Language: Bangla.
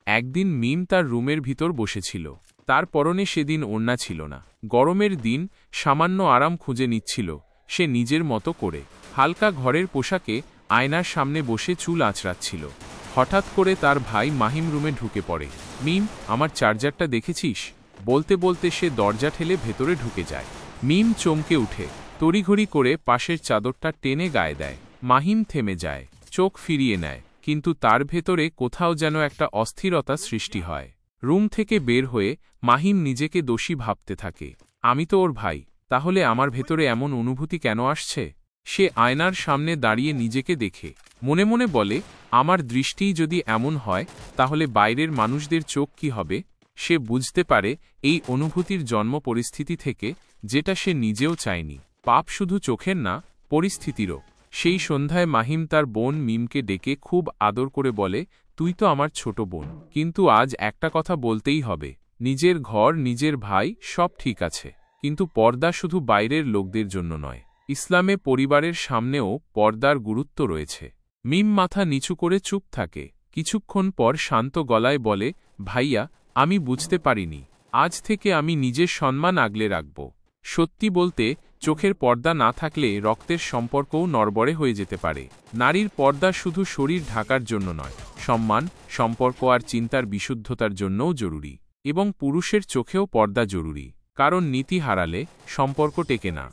একদিন মিম তার রুমের ভিতর বসেছিল। তার পরনে সেদিন ওড়না ছিল না। গরমের দিন সামান্য আরাম খুঁজে নিচ্ছিল সে নিজের মতো করে। হালকা ঘরের পোশাকে আয়নার সামনে বসে চুল আঁচড়াচ্ছিল। হঠাৎ করে তার ভাই মাহিম রুমে ঢুকে পড়ে। মিম, আমার চার্জারটা দেখেছিস? বলতে বলতে সে দরজা ঠেলে ভেতরে ঢুকে যায়। মিম চমকে উঠে তড়িঘড়ি করে পাশের চাদরটা টেনে গায়ে দেয়। মাহিম থেমে যায়, চোখ ফিরিয়ে নেয়, কিন্তু তার ভেতরে কোথাও যেন একটা অস্থিরতা সৃষ্টি হয়। রুম থেকে বের হয়ে মাহিম নিজেকে দোষী ভাবতে থাকে। আমি তো ওর ভাই, তাহলে আমার ভেতরে এমন অনুভূতি কেন আসছে? সে আয়নার সামনে দাঁড়িয়ে নিজেকে দেখে মনে মনে বলে, আমার দৃষ্টিই যদি এমন হয় তাহলে বাইরের মানুষদের চোখ কি হবে? সে বুঝতে পারে এই অনুভূতির জন্ম পরিস্থিতি থেকে, যেটা সে নিজেও চায়নি। পাপ শুধু চোখের না, পরিস্থিতিরও। সেই সন্ধ্যায় মাহিম তার বোন মিমকে ডেকে খুব আদর করে বলে, তুই তো আমার ছোট বোন, কিন্তু আজ একটা কথা বলতেই হবে। নিজের ঘর, নিজের ভাই, সব ঠিক আছে, কিন্তু পর্দা শুধু বাইরের লোকদের জন্য নয়। ইসলামে পরিবারের সামনেও পর্দার গুরুত্ব রয়েছে। মিম মাথা নিচু করে চুপ থাকে। কিছুক্ষণ পর শান্ত গলায় বলে, ভাইয়া, আমি বুঝতে পারিনি। আজ থেকে আমি নিজের সম্মান আগলে রাখব। সত্যি বলতে, চোখের পর্দা না থাকলে রক্তের সম্পর্কও নড়বড়ে হয়ে যেতে পারে। নারীর পর্দা শুধু শরীর ঢাকার জন্য নয়, সম্মান, সম্পর্ক আর চিন্তার বিশুদ্ধতার জন্যও জরুরি। এবং পুরুষের চোখেও পর্দা জরুরি, কারণ নীতি হারালে সম্পর্ক টেকে না।